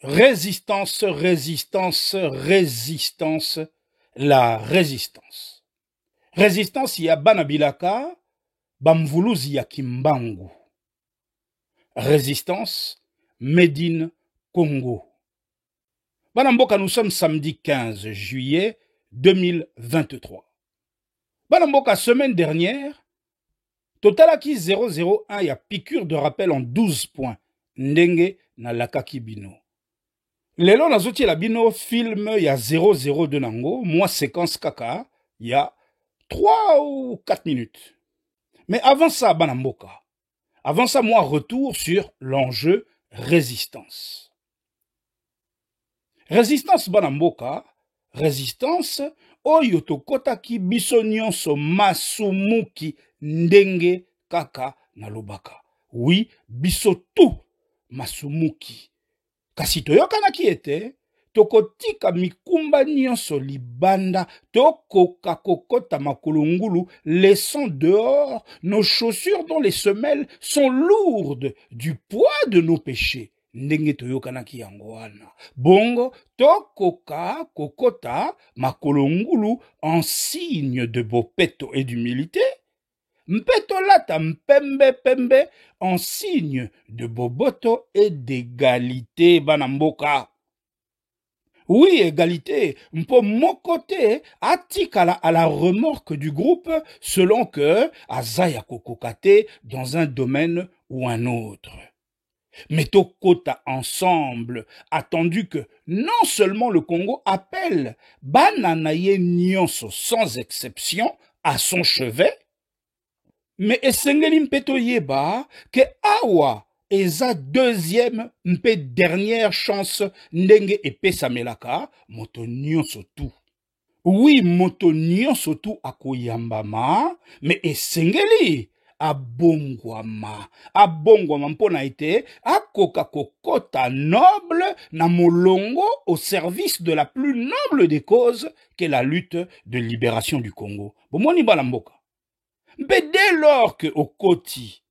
Résistance, résistance, résistance, la résistance. Résistance ya Banabilaka, Bamvuluzi ya Kimbangu. Résistance, Made in Congo. Banamboka, nous sommes samedi 15 juillet 2023. Banamboka, semaine dernière, Totalaki 001 ya piqûre de rappel en 12 points. Ndenge na lakaki bino. Lelo nazoti la bino film ya 002 nango, moi séquence kaka, il y a 3 ou 4 minutes. Mais avant ça, Banamboka, avant ça, moi, retour sur l'enjeu résistance. Résistance Banamboka, résistance, oyo tokotaki biso nyonso masumuki ndenge kaka na lobaka. Oui, biso tout masumuki. Kasi toyokanaki ete, tokotika mikumba nyonso libanda, tokoka kokota makulungulu, laissant dehors nos chaussures dont les semelles sont lourdes du poids de nos péchés. Ndenge toyokanaki yango wana. Bongo, tokoka kokota makulungulu en signe de bopeto et d'humilité. Mpeto lata mpembe pembe en signe de boboto et d'égalité Banamboka. Oui, égalité, mpo mokote atikala à la remorque du groupe selon que azaya kokokate dans un domaine ou un autre. Mais tokota ensemble, attendu que non seulement le Congo appelle Bananaye Nyonso sans exception à son chevet, mais esengeli mpeto yeba que awa eza deuxième mpe dernière chance ndenge epesamelaka moto nyonso tu. Oui, moto nyonso tu akoyambama, mais esengeli abongwama mpona ete akoka kokota noble na molongo au service de la plus noble des causes qu'est la lutte de libération du Congo. Bomoni Banamboka. Mais dès lors que au Koti,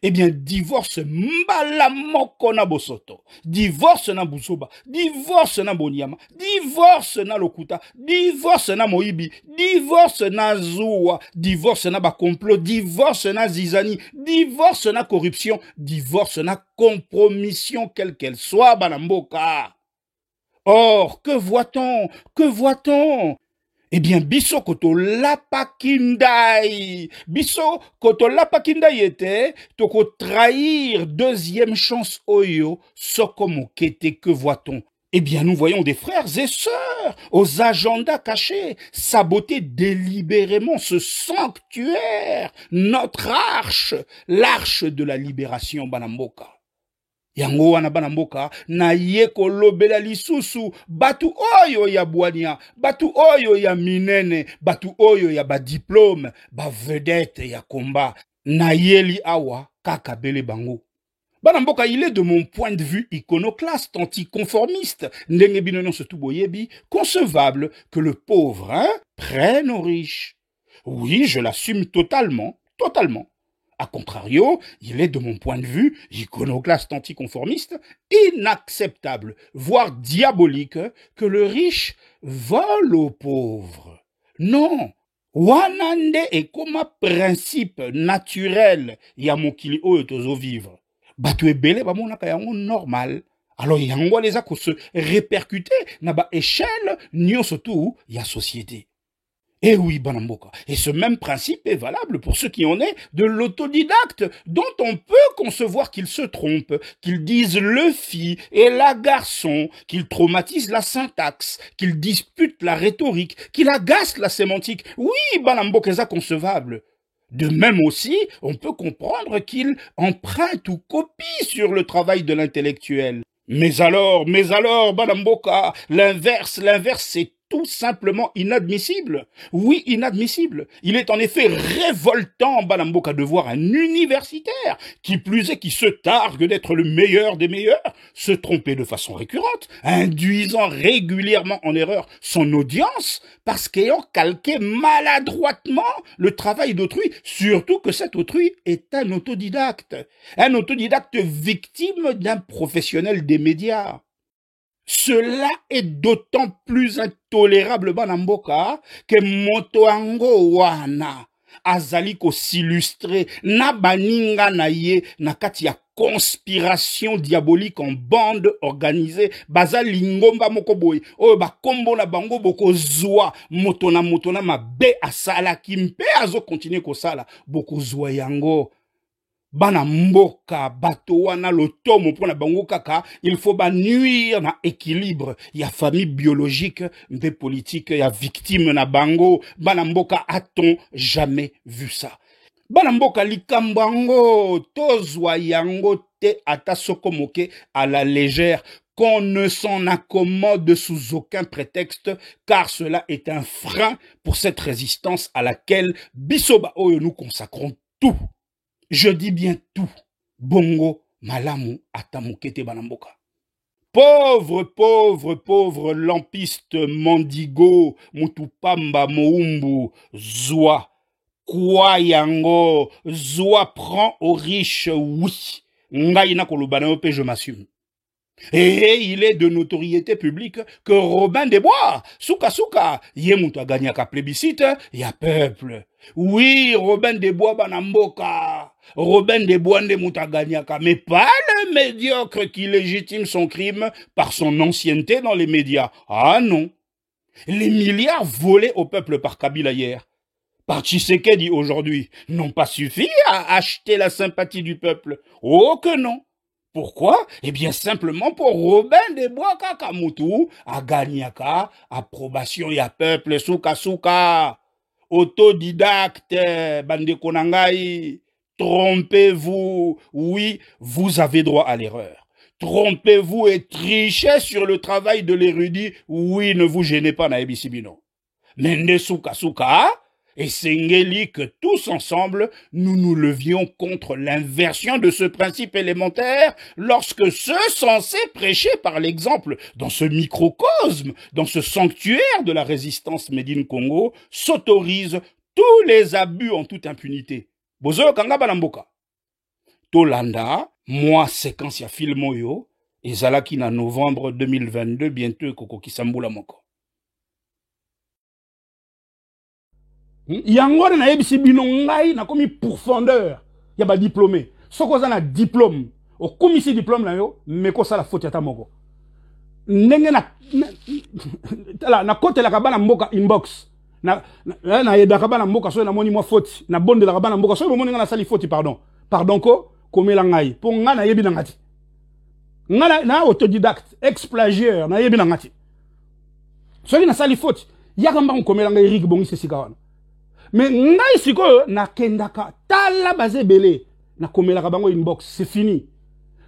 eh bien, divorce mbala moko na bosoto, divorce na busoba, divorce na bonyama, divorce na lokuta, divorce na moibi, divorce na zoua, divorce na bakomplot, divorce na zizani, divorce na corruption, divorce na compromission, quelle qu'elle soit, Banamboka. Or, que voit-on? Que voit-on? Eh bien, biso koto lapakindai. Biso koto lapakindai était, toko trahir deuxième chance oyo, sokomo kete, que voit-on? Eh bien, nous voyons des frères et sœurs aux agendas cachés saboter délibérément ce sanctuaire, notre arche, l'arche de la libération Banamboka. Yango wana Banamboka na ye kolobela lisusu batu oyo ya bwania, batu oyo ya minene, batu oyo ya ba diplôme, ba vedette ya combat, na yeli awa kaka bele bango. Banamboka, il est de mon point de vue iconoclaste, anticonformiste, ndenge bino nyonso tu boyebi, concevable que le pauvre prenne aux riches. Oui, je l'assume totalement, totalement. A contrario, il est de mon point de vue, iconoclaste anticonformiste, inacceptable, voire diabolique, que le riche vole aux pauvres. Non, wanande est comme un principe naturel ya mokili oyo tozo vivre. Batu ebele ba monaka yango normal. Alors yango les a ko se répercuter na ba échelle nyonso tu ya société. Eh oui, Banamboka. Et ce même principe est valable pour ceux qui en est de l'autodidacte, dont on peut concevoir qu'ils se trompent, qu'ils disent le fi et la garçon, qu'ils traumatisent la syntaxe, qu'ils disputent la rhétorique, qu'ils agacent la sémantique. Oui, Banamboka, c'est concevable. De même aussi, on peut comprendre qu'ils empruntent ou copient sur le travail de l'intellectuel. Mais alors, Banamboka, l'inverse, c'est tout simplement inadmissible. Oui, inadmissible. Il est en effet révoltant, Banamboka, de voir un universitaire, qui plus est qui se targue d'être le meilleur des meilleurs, se tromper de façon récurrente, induisant régulièrement en erreur son audience, parce qu'ayant calqué maladroitement le travail d'autrui, surtout que cet autrui est un autodidacte victime d'un professionnel des médias. Cela est d'autant plus intolérable banamboka que motoango wana azali ko s'illustrer na baninga na ye na kati ya conspiration diabolique en bande organisée baza lingomba moko boye oyo bakombo na bango boko zwa moto na mabe asala kimpe azo continuer kosala boko zwa yango bana mboka bato wana lotomo pona bango kaka il faut ba nuire na équilibre ya famille biologique mpe politique ya victime na bango bana mboka a-t-on jamais vu ça bana mboka likambango tozwa yango te ata soko moke à la légère qu'on ne s'en accommode sous aucun prétexte, car cela est un frein pour cette résistance à laquelle Bisoba Oyo nous consacrons tout. Je dis bien tout. Bongo, malamu, atamukete banamboka. Pauvre lampiste Mandigo, Mutupamba, Moumbu, Zoa, Kwayango, Zoa prend aux riches, oui. Ngaïna kolubanaope, je m'assume. Et il est de notoriété publique que Robin des Bois, Souka, Yemuta gagnaka plébiscite, y a peuple. Oui, Robin des Bois banamboka. Robin des Bois ne muta gagnaka, mais pas le médiocre qui légitime son crime par son ancienneté dans les médias. Ah non. Les milliards volés au peuple par Kabila hier, par Tshisekedi aujourd'hui, n'ont pas suffi à acheter la sympathie du peuple. Oh que non. Pourquoi? Eh bien, simplement pour Robin des Bois Kakamutu, à Ganyaka, approbation ya peuple, souka. Autodidacte, bande konangai, trompez-vous. Oui, vous avez droit à l'erreur. Trompez-vous et trichez sur le travail de l'érudit. Oui, ne vous gênez pas, Naebi Sibino. Mende souka. Et Sengeli que tous ensemble, nous nous levions contre l'inversion de ce principe élémentaire lorsque ceux censés prêcher par l'exemple dans ce microcosme, dans ce sanctuaire de la résistance Made in Congo, s'autorisent tous les abus en toute impunité. Bozo kanga banamboka. Tolanda, moi séquence ya filmoyo, ezalaki na novembre 2022, bientôt koko kisambula moko. Yango na yebisi bino ngai na komi profondeur ya ba diplômé soko za na diplôme o komisi diplôme na yo meko sala faute ata moko ndenge na kote la kabana mboka inbox na yeba bana mboka so na moni moi faute na bonde la bana mboka so moni nga na sali faute pardon ko komela ngai po nga na yebi na ngati nga na autodidacte ex-plagiaire na yebi na ngati so na sali faute yaka mba komela ngai Eric Bongisi sikawana. Mais ngai sikoyo na kendaka tala bazé belé na komelaka bango inbox c'est fini.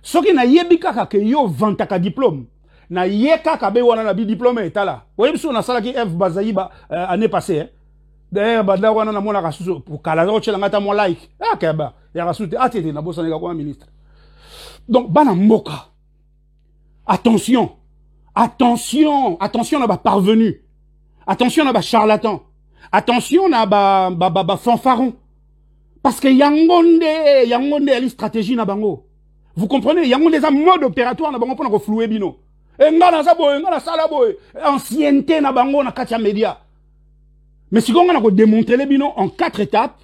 Soki na yebi kaka ke yo vantaka diplôme na ye kaka be wana na bi diplôme etala. Oyebi so na salaki F bazayiba année passée d'ailleurs banda wana na mona kasusu pour kala rochela ngata mo like. Ah keba ya kasute atete na bosa nga kwa ministre. Donc bana mboka. Attention na ba parvenu. Attention na ba charlatan. Attention na ba fanfaron. Parce que yangonde ali stratégie na bango. Vous comprenez? Yangonde za mode opératoire na bango pona ko flouer bino. E ngana sa boy, ngana sala boy. Ancienneté na bango na katia média. Mais si on a ko démontrer les bino en 4 étapes,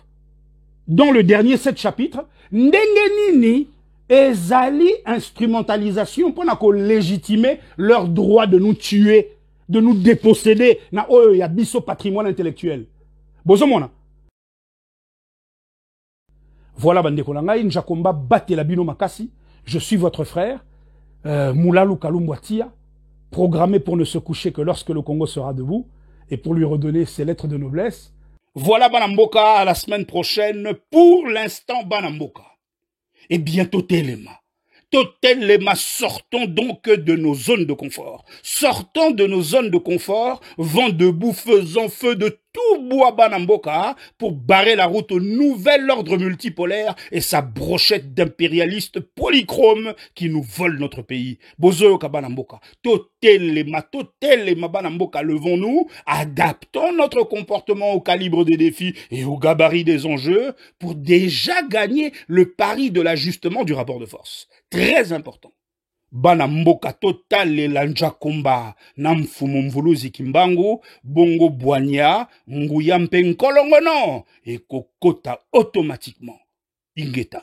dont le dernier 7 chapitres, ndenge nini ezali instrumentalisation pona ko légitimer leur droit de nous tuer, de nous déposséder na oyo ya biso patrimoine intellectuel. Bozomona. Voilà bandeko na ngai Njakomba Batela bino makasi, je suis votre frère Moulalu Kalumbwatia, programmé pour ne se coucher que lorsque le Congo sera debout et pour lui redonner ses lettres de noblesse. Voilà Banamboka, à la semaine prochaine. Pour l'instant Banamboka. Et bientôt Telema. Totalement, sortons donc de nos zones de confort. Sortons de nos zones de confort, vent debout, faisons feu de tout bois Banamboka pour barrer la route au nouvel ordre multipolaire et sa brochette d'impérialistes polychromes qui nous volent notre pays. Bozo Banamboka, totalement Banamboka, levons-nous, adaptons notre comportement au calibre des défis et au gabarit des enjeux pour déjà gagner le pari de l'ajustement du rapport de force. Très important. bana mboka totalela njakumba na mfumu mvuluzi kimbangu bongo bwanya nguya mpe nkolongono ekokota automatiquement ingeta